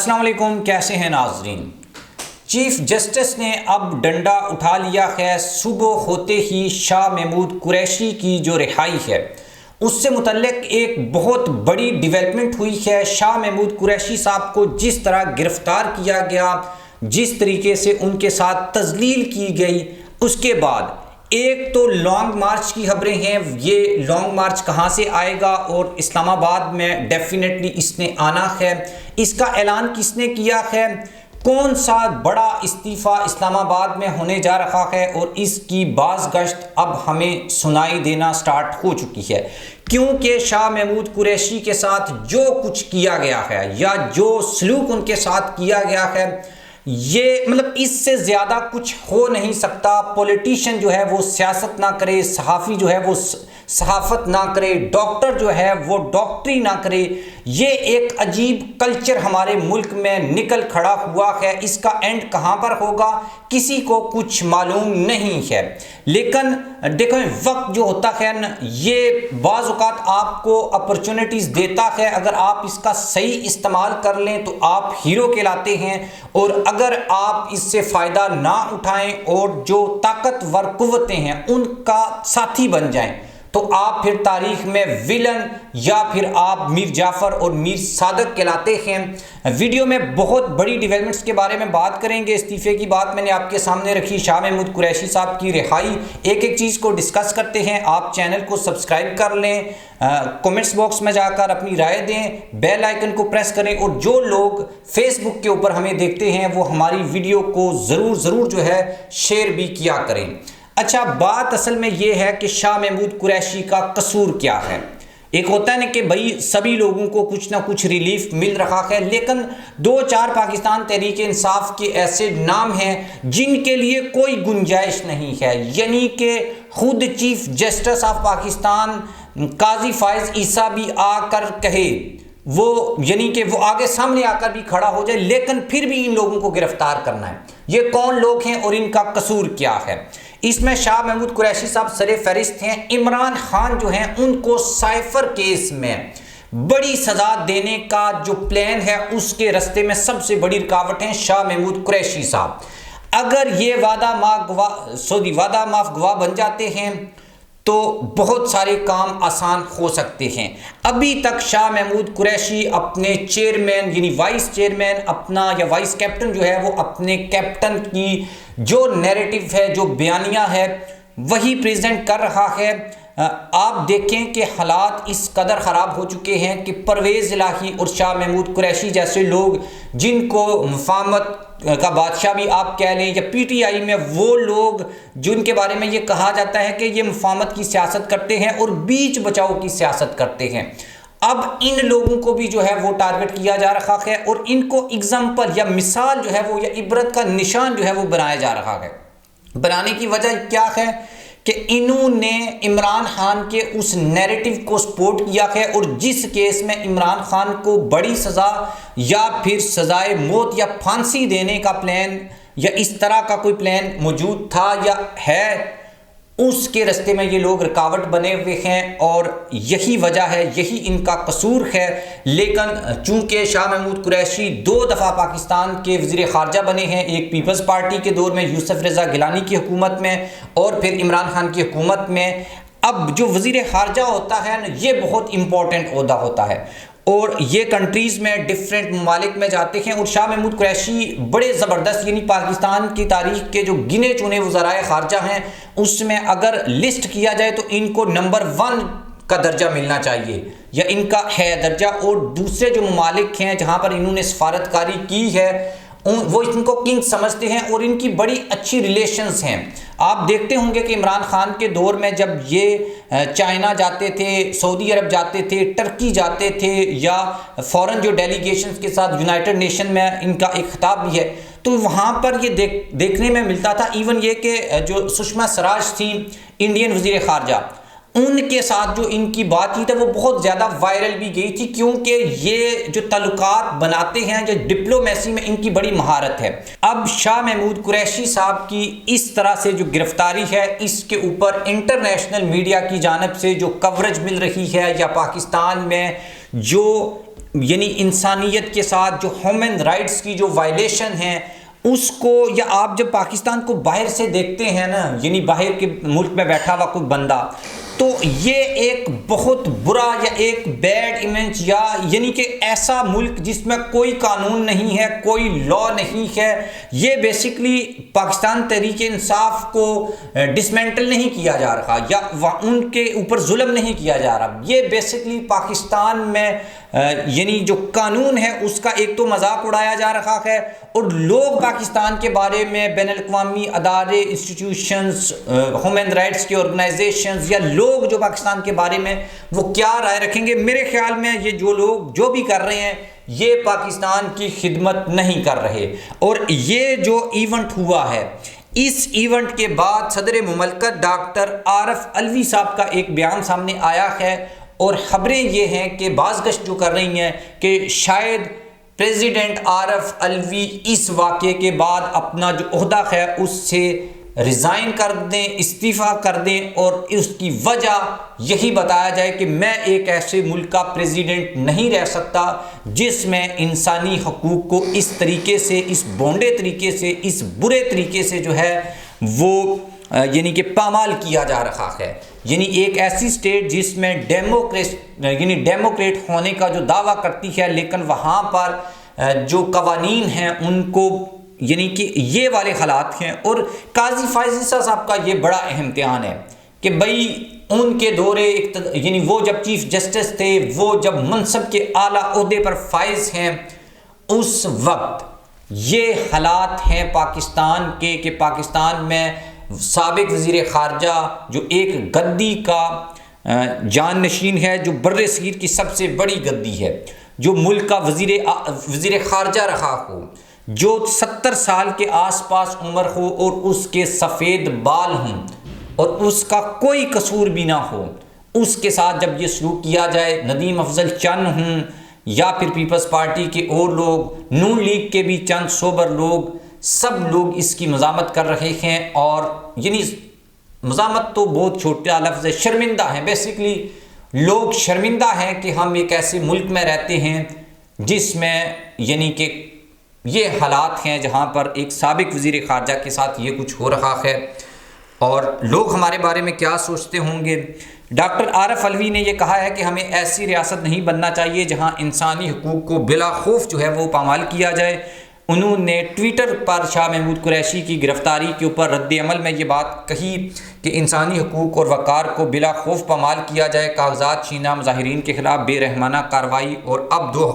السلام علیکم، کیسے ہیں ناظرین؟ چیف جسٹس نے اب ڈنڈا اٹھا لیا ہے۔ صبح ہوتے ہی شاہ محمود قریشی کی جو رہائی ہے اس سے متعلق ایک بہت بڑی ڈیولپمنٹ ہوئی ہے۔ شاہ محمود قریشی صاحب کو جس طرح گرفتار کیا گیا، جس طریقے سے ان کے ساتھ تذلیل کی گئی، اس کے بعد ایک تو لانگ مارچ کی خبریں ہیں۔ یہ لانگ مارچ کہاں سے آئے گا اور اسلام آباد میں ڈیفینیٹلی اس نے آنا ہے۔ اس کا اعلان کس نے کیا ہے؟ کون سا بڑا استعفیٰ اسلام آباد میں ہونے جا رہا ہے اور اس کی باز گشت اب ہمیں سنائی دینا سٹارٹ ہو چکی ہے، کیونکہ شاہ محمود قریشی کے ساتھ جو کچھ کیا گیا ہے یا جو سلوک ان کے ساتھ کیا گیا ہے، یہ اس سے زیادہ کچھ ہو نہیں سکتا۔ پولیٹیشین جو ہے وہ سیاست نہ کرے، صحافی جو ہے وہ صحافت نہ کرے، ڈاکٹر جو ہے وہ ڈاکٹری نہ کرے۔ یہ ایک عجیب کلچر ہمارے ملک میں نکل کھڑا ہوا ہے۔ اس کا اینڈ کہاں پر ہوگا کسی کو کچھ معلوم نہیں ہے۔ لیکن دیکھیں، وقت جو ہوتا ہے یہ بعض اوقات آپ کو اپرچونٹیز دیتا ہے۔ اگر آپ اس کا صحیح استعمال کر لیں تو آپ ہیرو کہلاتے ہیں، اور اگر آپ اس سے فائدہ نہ اٹھائیں اور جو طاقتور قوتیں ہیں ان کا ساتھی بن جائیں تو آپ پھر تاریخ میں ویلن یا پھر آپ میر جعفر اور میر صادق کہلاتے ہیں۔ ویڈیو میں بہت بڑی ڈیولپمنٹس کے بارے میں بات کریں گے۔ استعفے کی بات میں نے آپ کے سامنے رکھی، شاہ محمود قریشی صاحب کی رہائی، ایک ایک چیز کو ڈسکس کرتے ہیں۔ آپ چینل کو سبسکرائب کر لیں، کومنٹس باکس میں جا کر اپنی رائے دیں، بیل آئیکن کو پریس کریں، اور جو لوگ فیس بک کے اوپر ہمیں دیکھتے ہیں وہ ہماری ویڈیو کو ضرور جو ہے شیئر بھی کیا کریں۔ اچھا، بات اصل میں یہ ہے کہ شاہ محمود قریشی کا قصور کیا ہے؟ ایک ہوتا ہے نا کہ بھائی سبھی لوگوں کو کچھ نہ کچھ ریلیف مل رہا ہے، لیکن دو چار پاکستان تحریک انصاف کے ایسے نام ہیں جن کے لیے کوئی گنجائش نہیں ہے، یعنی کہ خود چیف جسٹس آف پاکستان قاضی فائز عیسیٰ بھی آ کر کہے، یعنی کہ وہ آگے سامنے آ کر بھی کھڑا ہو جائے، لیکن پھر بھی ان لوگوں کو گرفتار کرنا ہے۔ یہ کون لوگ ہیں اور ان کا قصور کیا ہے؟ اس میں شاہ محمود قریشی صاحب سر فہرست ہیں۔ عمران خان جو ہیں ان کو سائفر کیس میں بڑی سزا دینے کا جو پلان ہے اس کے رستے میں سب سے بڑی رکاوٹ ہیں شاہ محمود قریشی صاحب۔ اگر یہ وعدہ معاف گواہ بن جاتے ہیں تو بہت سارے کام آسان ہو سکتے ہیں۔ ابھی تک شاہ محمود قریشی اپنے چیئرمین یعنی وائس چیئرمین اپنا یا وائس کیپٹن جو ہے وہ اپنے کیپٹن کی جو نیریٹو ہے، جو بیانیہ ہے، وہی پریزنٹ کر رہا ہے۔ آپ دیکھیں کہ حالات اس قدر خراب ہو چکے ہیں کہ پرویز الہی اور شاہ محمود قریشی جیسے لوگ، جن کو مفاہمت کا بادشاہ بھی آپ کہہ لیں، یا پی ٹی آئی میں وہ لوگ جن کے بارے میں یہ کہا جاتا ہے کہ یہ مفاہمت کی سیاست کرتے ہیں اور بیچ بچاؤ کی سیاست کرتے ہیں، اب ان لوگوں کو بھی جو ہے وہ ٹارگٹ کیا جا رہا ہے اور ان کو اگزامپل یا مثال جو ہے وہ یا عبرت کا نشان جو ہے وہ بنایا جا رہا ہے۔ بنانے کی وجہ کیا ہے کہ انہوں نے عمران خان کے اس نیریٹو کو سپورٹ کیا ہے، اور جس کیس میں عمران خان کو بڑی سزا یا پھر سزائے موت یا پھانسی دینے کا پلان یا اس طرح کا کوئی پلان موجود تھا یا ہے، اس کے رستے میں یہ لوگ رکاوٹ بنے ہوئے ہیں، اور یہی وجہ ہے، یہی ان کا قصور ہے۔ لیکن چونکہ شاہ محمود قریشی 2 دفعہ پاکستان کے وزیر خارجہ بنے ہیں، ایک پیپلز پارٹی کے دور میں یوسف رضا گیلانی کی حکومت میں اور پھر عمران خان کی حکومت میں، اب جو وزیر خارجہ ہوتا ہے یہ بہت امپورٹنٹ عہدہ ہوتا ہے، اور یہ کنٹریز میں ڈیفرنٹ ممالک میں جاتے ہیں، اور شاہ محمود قریشی بڑے زبردست، یعنی پاکستان کی تاریخ کے جو گنے چنے وزرائے خارجہ ہیں اس میں اگر لسٹ کیا جائے تو ان کو نمبر 1 کا درجہ ملنا چاہیے، یا ان کا ہے درجہ، اور دوسرے جو ممالک ہیں جہاں پر انہوں نے سفارتکاری کی ہے وہ ان کو کنگ سمجھتے ہیں، اور ان کی بڑی اچھی ریلیشنز ہیں۔ آپ دیکھتے ہوں گے کہ عمران خان کے دور میں جب یہ چائنا جاتے تھے، سعودی عرب جاتے تھے، ٹرکی جاتے تھے، یا فورن جو ڈیلیگیشنز کے ساتھ یونائٹڈ نیشن میں ان کا ایک خطاب بھی ہے، تو وہاں پر یہ دیکھنے میں ملتا تھا، ایون یہ کہ جو سشما سوراج تھیں انڈین وزیر خارجہ، ان کے ساتھ جو ان کی بات چیت ہے وہ بہت زیادہ وائرل بھی گئی تھی، کیونکہ یہ جو تعلقات بناتے ہیں، جو ڈپلومیسی میں ان کی بڑی مہارت ہے۔ اب شاہ محمود قریشی صاحب کی اس طرح سے جو گرفتاری ہے، اس کے اوپر انٹرنیشنل میڈیا کی جانب سے جو کوریج مل رہی ہے، یا پاکستان میں جو یعنی انسانیت کے ساتھ جو ہیومن رائٹس کی جو وائلیشن ہیں اس کو، یا آپ جب پاکستان کو باہر سے دیکھتے ہیں نا، یعنی باہر کے ملک میں بیٹھا ہوا کوئی بندہ، تو یہ ایک بہت برا یا ایک بیڈ امیج، یا یعنی کہ ایسا ملک جس میں کوئی قانون نہیں ہے، کوئی لا نہیں ہے، یہ بیسیکلی پاکستان تحریک انصاف کو ڈسمینٹل نہیں کیا جا رہا یا ان کے اوپر ظلم نہیں کیا جا رہا، یہ بیسیکلی پاکستان میں یعنی جو قانون ہے اس کا ایک تو مذاق اڑایا جا رہا ہے، اور لوگ پاکستان کے بارے میں بین الاقوامی ادارے، انسٹیٹیوشنز، ہیومن رائٹس کی آرگنائزیشنز یا لوگ جو پاکستان کے بارے میں وہ کیا رائے رکھیں گے؟ میرے خیال میں یہ جو لوگ جو بھی کر رہے ہیں یہ پاکستان کی خدمت نہیں کر رہے۔ اور یہ جو ایونٹ ہوا ہے، اس ایونٹ کے بعد صدر مملکت ڈاکٹر عارف علوی صاحب کا ایک بیان سامنے آیا ہے، اور خبریں یہ ہیں کہ بعض گشت جو کر رہی ہیں کہ شاید پریزیڈنٹ عارف علوی اس واقعے کے بعد اپنا جو عہدہ ہے اس سے ریزائن کر دیں، استعفیٰ کر دیں، اور اس کی وجہ یہی بتایا جائے کہ میں ایک ایسے ملک کا پریزیڈنٹ نہیں رہ سکتا جس میں انسانی حقوق کو اس طریقے سے، اس بونڈے طریقے سے، اس برے طریقے سے جو ہے وہ یعنی کہ پامال کیا جا رہا ہے۔ یعنی ایک ایسی سٹیٹ جس میں ڈیموکریٹ ہونے کا جو دعویٰ کرتی ہے، لیکن وہاں پر جو قوانین ہیں ان کو یعنی کہ یہ والے حالات ہیں۔ اور قاضی فائز عیسیٰ صاحب کا یہ بڑا اہم امتحان ہے کہ بھئی ان کے دورے یعنی وہ جب چیف جسٹس تھے، وہ جب منصب کے اعلیٰ عہدے پر فائز ہیں، اس وقت یہ حالات ہیں پاکستان کے کہ پاکستان میں سابق وزیر خارجہ جو ایک گدی کا جان نشین ہے، جو بر صغیر کی سب سے بڑی گدی ہے، جو ملک کا وزیر خارجہ رہا ہو، جو 70 سال کے آس پاس عمر ہو اور اس کے سفید بال ہوں اور اس کا کوئی قصور بھی نہ ہو، اس کے ساتھ جب یہ سلوک کیا جائے، ندیم افضل چند ہوں یا پھر پیپلز پارٹی کے اور لوگ، نون لیگ کے بھی چند سوبر لوگ، سب لوگ اس کی مذمت کر رہے ہیں۔ اور یعنی مذمت تو بہت چھوٹا لفظ ہے، شرمندہ ہیں، بیسیکلی لوگ شرمندہ ہیں کہ ہم ایک ایسے ملک میں رہتے ہیں جس میں یعنی کہ یہ حالات ہیں جہاں پر ایک سابق وزیر خارجہ کے ساتھ یہ کچھ ہو رہا ہے، اور لوگ ہمارے بارے میں کیا سوچتے ہوں گے۔ ڈاکٹر عارف علوی نے یہ کہا ہے کہ ہمیں ایسی ریاست نہیں بننا چاہیے جہاں انسانی حقوق کو بلا خوف جو ہے وہ پامال کیا جائے۔ انہوں نے ٹویٹر پر شاہ محمود قریشی کی گرفتاری کے اوپر رد عمل میں یہ بات کہی کہ انسانی حقوق اور وقار کو بلا خوف پامال کیا جائے، کاغذات چھینا، مظاہرین کے خلاف بے رحمانہ کارروائی، اور اب دو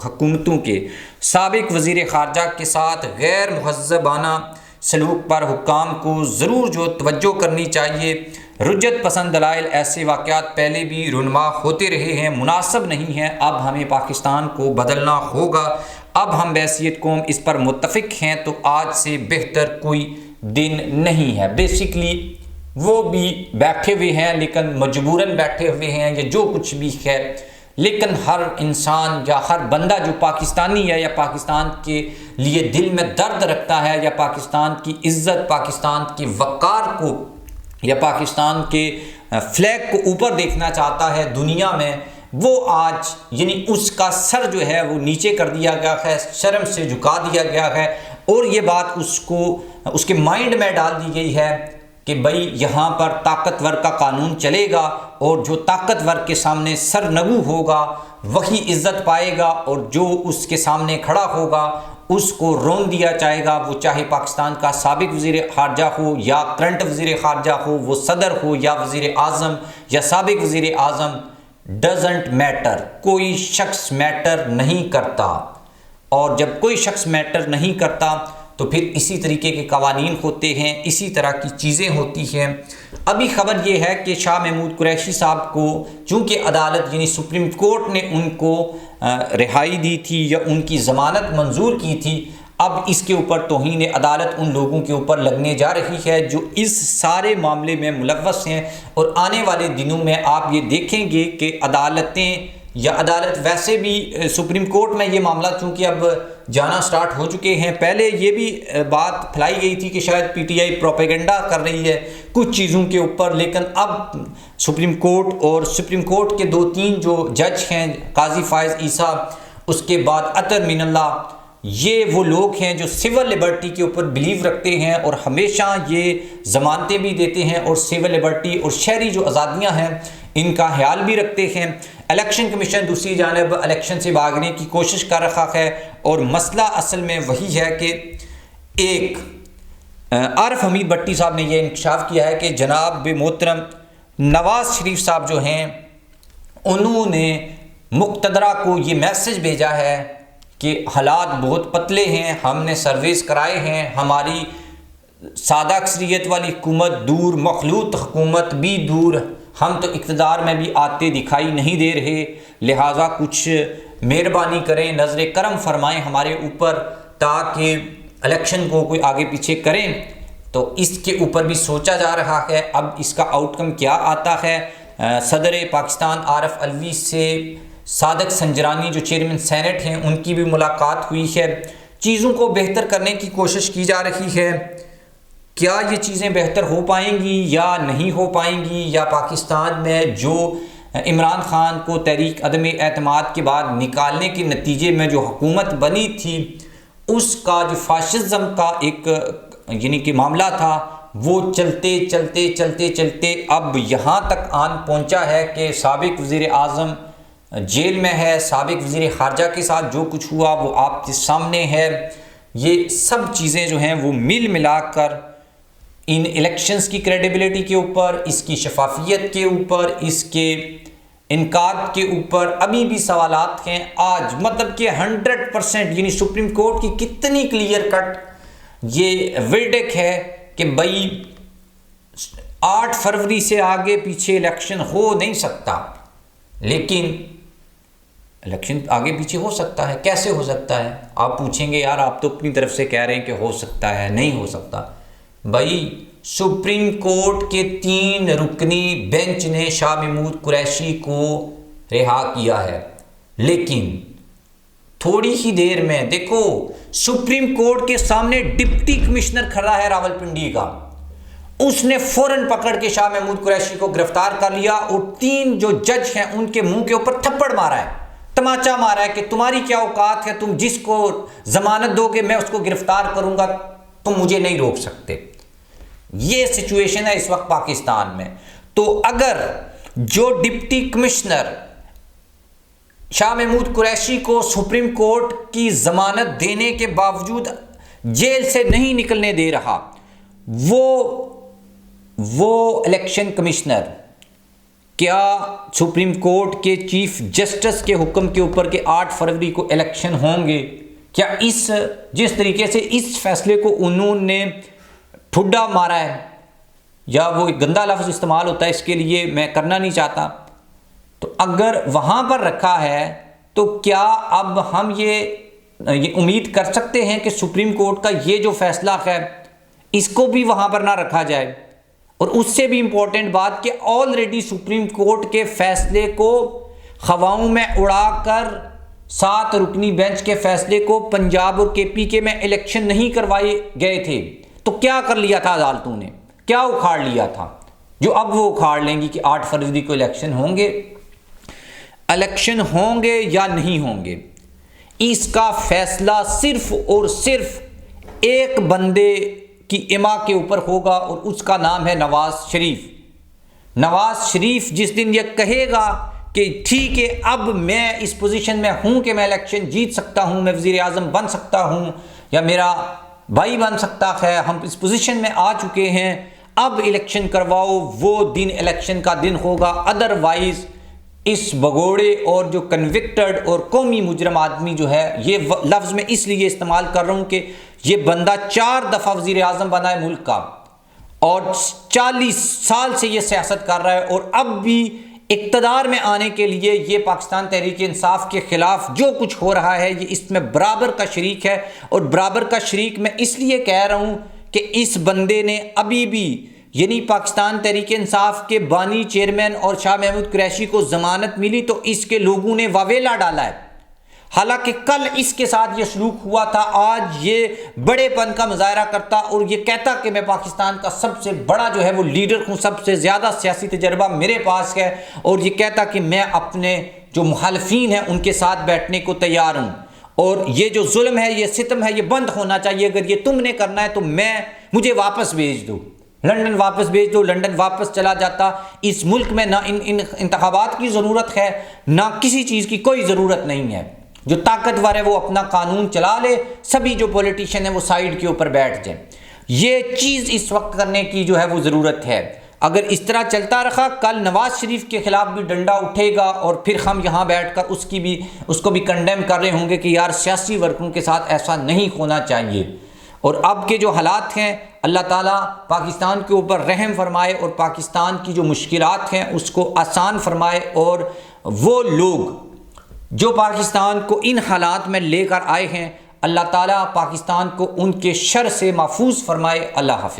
حکومتوں کے سابق وزیر خارجہ کے ساتھ غیر مہذبانہ سلوک پر حکام کو ضرور جو توجہ کرنی چاہیے۔ رجت پسند دلائل ایسے واقعات پہلے بھی رونما ہوتے رہے ہیں، مناسب نہیں ہیں، اب ہمیں پاکستان کو بدلنا ہوگا، اب ہم بحیثیت قوم اس پر متفق ہیں تو آج سے بہتر کوئی دن نہیں ہے۔ بیسیکلی وہ بھی بیٹھے ہوئے ہیں لیکن مجبوراً بیٹھے ہوئے ہیں، یا جو کچھ بھی ہے، لیکن ہر انسان یا ہر بندہ جو پاکستانی ہے یا پاکستان کے لیے دل میں درد رکھتا ہے، یا پاکستان کی عزت، پاکستان کے وقار کو یا پاکستان کے فلیگ کو اوپر دیکھنا چاہتا ہے دنیا میں، وہ آج یعنی اس کا سر جو ہے وہ نیچے کر دیا گیا ہے، شرم سے جھکا دیا گیا ہے، اور یہ بات اس کے مائنڈ میں ڈال دی گئی ہے کہ بھئی یہاں پر طاقتور کا قانون چلے گا، اور جو طاقتور کے سامنے سر نگو ہوگا وہی عزت پائے گا، اور جو اس کے سامنے کھڑا ہوگا اس کو رون دیا جائے گا، وہ چاہے پاکستان کا سابق وزیر خارجہ ہو یا کرنٹ وزیر خارجہ ہو، وہ صدر ہو یا وزیر اعظم یا سابق وزیر اعظم، ڈزنٹ میٹر، کوئی شخص میٹر نہیں کرتا۔ اور جب کوئی شخص میٹر نہیں کرتا تو پھر اسی طریقے کے قوانین ہوتے ہیں، اسی طرح کی چیزیں ہوتی ہیں۔ ابھی خبر یہ ہے کہ شاہ محمود قریشی صاحب کو چونکہ عدالت یعنی سپریم کورٹ نے ان کو رہائی دی تھی یا ان کی ضمانت منظور کی تھی، اب اس کے اوپر توہین عدالت ان لوگوں کے اوپر لگنے جا رہی ہے جو اس سارے معاملے میں ملوث ہیں، اور آنے والے دنوں میں آپ یہ دیکھیں گے کہ عدالتیں یا عدالت ویسے بھی سپریم کورٹ میں یہ معاملہ چونکہ اب جانا سٹارٹ ہو چکے ہیں۔ پہلے یہ بھی بات پھیلائی گئی تھی کہ شاید پی ٹی آئی پروپیگنڈا کر رہی ہے کچھ چیزوں کے اوپر، لیکن اب سپریم کورٹ اور سپریم کورٹ کے 2-3 جو جج ہیں، قاضی فائز عیسیٰ اس کے بعد اطہر من اللہ، یہ وہ لوگ ہیں جو سول لبرٹی کے اوپر بلیو رکھتے ہیں اور ہمیشہ یہ ضمانتیں بھی دیتے ہیں اور سول لبرٹی اور شہری جو آزادیاں ہیں ان کا خیال بھی رکھتے ہیں۔ الیکشن کمیشن دوسری جانب الیکشن سے بھاگنے کی کوشش کر رہا ہے، اور مسئلہ اصل میں وہی ہے کہ ایک عارف حمید بھٹی صاحب نے یہ انکشاف کیا ہے کہ جناب محترم نواز شریف صاحب جو ہیں انہوں نے مقتدرہ کو یہ میسج بھیجا ہے کہ حالات بہت پتلے ہیں، ہم نے سرویز کرائے ہیں، ہماری سادہ اکثریت والی حکومت دور، مخلوط حکومت بھی دور، ہم تو اقتدار میں بھی آتے دکھائی نہیں دے رہے، لہٰذا کچھ مہربانی کریں، نظر کرم فرمائیں ہمارے اوپر تاکہ الیکشن کو کوئی آگے پیچھے کریں۔ تو اس کے اوپر بھی سوچا جا رہا ہے اب اس کا آؤٹ کم کیا آتا ہے۔ صدر پاکستان عارف علوی سے صادق سنجرانی جو چیئرمین سینٹ ہیں ان کی بھی ملاقات ہوئی ہے، چیزوں کو بہتر کرنے کی کوشش کی جا رہی ہے۔ کیا یہ چیزیں بہتر ہو پائیں گی یا نہیں ہو پائیں گی، یا پاکستان میں جو عمران خان کو تحریک عدم اعتماد کے بعد نکالنے کے نتیجے میں جو حکومت بنی تھی اس کا جو فاشزم کا ایک یعنی کہ معاملہ تھا وہ چلتے چلتے چلتے چلتے اب یہاں تک آن پہنچا ہے کہ سابق وزیر اعظم جیل میں ہے، سابق وزیر خارجہ کے ساتھ جو کچھ ہوا وہ آپ کے سامنے ہے۔ یہ سب چیزیں جو ہیں وہ مل ملا کر ان الیکشنز کی کریڈیبلٹی کے اوپر، اس کی شفافیت کے اوپر، اس کے انعقاد کے اوپر ابھی بھی سوالات ہیں۔ آج مطلب کہ 100% یعنی سپریم کورٹ کی کتنی کلیئر کٹ یہ ورڈک ہے کہ بھائی 8 فروری سے آگے پیچھے الیکشن ہو نہیں سکتا، لیکن الیکشن آگے پیچھے ہو سکتا ہے۔ کیسے ہو سکتا ہے؟ آپ پوچھیں گے یار آپ تو اپنی طرف سے کہہ رہے ہیں کہ ہو سکتا ہے، نہیں ہو سکتا۔ بھائی سپریم کورٹ کے 3 رکنی بینچ نے شاہ محمود قریشی کو رہا کیا ہے، لیکن تھوڑی ہی دیر میں دیکھو سپریم کورٹ کے سامنے ڈپٹی کمشنر کھڑا ہے راولپنڈی کا، اس نے فوراً پکڑ کے شاہ محمود قریشی کو گرفتار کر لیا اور 3 جو جج ہیں ان کے منہ کے اوپر تھپڑ مارا ہے، تماچا مارا ہے کہ تمہاری کیا اوقات ہے، تم جس کو ضمانت دو گے میں اس کو گرفتار کروں گا، تم مجھے نہیں روک سکتے۔ یہ سچویشن ہے اس وقت پاکستان میں۔ تو اگر جو ڈپٹی کمشنر شاہ محمود قریشی کو سپریم کورٹ کی ضمانت دینے کے باوجود جیل سے نہیں نکلنے دے رہا، وہ الیکشن کمشنر کیا سپریم کورٹ کے چیف جسٹس کے حکم کے اوپر کہ 8 فروری کو الیکشن ہوں گے، کیا جس طریقے سے اس فیصلے کو انہوں نے ٹھڈا مارا ہے، یا وہ ایک گندا لفظ استعمال ہوتا ہے اس کے لیے میں کرنا نہیں چاہتا، تو اگر وہاں پر رکھا ہے تو کیا اب ہم یہ امید کر سکتے ہیں کہ سپریم کورٹ کا یہ جو فیصلہ ہے اس کو بھی وہاں پر نہ رکھا جائے؟ اور اس سے بھی امپورٹنٹ بات کہ آلریڈی سپریم کورٹ کے فیصلے کو ہواؤں میں اڑا کر 7 رکنی بینچ کے فیصلے کو پنجاب اور KPK میں الیکشن نہیں کروائے گئے تھے، تو کیا کر لیا تھا عدالتوں نے، کیا اکھاڑ لیا تھا جو اب وہ اکھاڑ لیں گی کہ 8 فروری کو الیکشن ہوں گے۔ الیکشن ہوں گے یا نہیں ہوں گے اس کا فیصلہ صرف اور صرف ایک بندے کی اما کے اوپر ہوگا اور اس کا نام ہے نواز شریف۔ نواز شریف جس دن یہ کہے گا کہ ٹھیک ہے اب میں اس پوزیشن میں ہوں کہ میں الیکشن جیت سکتا ہوں، میں وزیر اعظم بن سکتا ہوں یا میرا بھائی بن سکتا ہے، ہم اس پوزیشن میں آ چکے ہیں، اب الیکشن کرواؤ، وہ دن الیکشن کا دن ہوگا۔ ادروائز اس بگوڑے اور جو کنوکٹڈ اور قومی مجرم آدمی جو ہے، یہ لفظ میں اس لیے استعمال کر رہا ہوں کہ یہ بندہ 4 دفعہ وزیر اعظم بنا ہے ملک کا اور 40 سال سے یہ سیاست کر رہا ہے، اور اب بھی اقتدار میں آنے کے لیے یہ پاکستان تحریک انصاف کے خلاف جو کچھ ہو رہا ہے یہ اس میں برابر کا شریک ہے۔ اور برابر کا شریک میں اس لیے کہہ رہا ہوں کہ اس بندے نے ابھی بھی یعنی پاکستان تحریک انصاف کے بانی چیئرمین اور شاہ محمود قریشی کو ضمانت ملی تو اس کے لوگوں نے واویلا ڈالا ہے، حالانکہ کل اس کے ساتھ یہ سلوک ہوا تھا، آج یہ بڑے پن کا مظاہرہ کرتا اور یہ کہتا کہ میں پاکستان کا سب سے بڑا جو ہے وہ لیڈر ہوں، سب سے زیادہ سیاسی تجربہ میرے پاس ہے، اور یہ کہتا کہ میں اپنے جو مخالفین ہیں ان کے ساتھ بیٹھنے کو تیار ہوں، اور یہ جو ظلم ہے، یہ ستم ہے، یہ بند ہونا چاہیے۔ اگر یہ تم نے کرنا ہے تو مجھے واپس بھیج دو، لندن واپس بھیج دو۔ لندن واپس چلا جاتا۔ اس ملک میں نہ ان انتخابات کی ضرورت ہے، نہ کسی چیز کی کوئی ضرورت نہیں ہے۔ جو طاقتور ہے وہ اپنا قانون چلا لے، سبھی جو پولیٹیشین ہیں وہ سائیڈ کے اوپر بیٹھ جائیں۔ یہ چیز اس وقت کرنے کی جو ہے وہ ضرورت ہے۔ اگر اس طرح چلتا رہا، کل نواز شریف کے خلاف بھی ڈنڈا اٹھے گا، اور پھر ہم یہاں بیٹھ کر اس کو بھی کنڈیم کر رہے ہوں گے کہ یار سیاسی ورکروں کے ساتھ ایسا نہیں ہونا چاہیے۔ اور اب کے جو حالات ہیں، اللہ تعالیٰ پاکستان کے اوپر رحم فرمائے اور پاکستان کی جو مشکلات ہیں اس کو آسان فرمائے، اور وہ لوگ جو پاکستان کو ان حالات میں لے کر آئے ہیں، اللہ تعالیٰ پاکستان کو ان کے شر سے محفوظ فرمائے۔ اللہ حافظ۔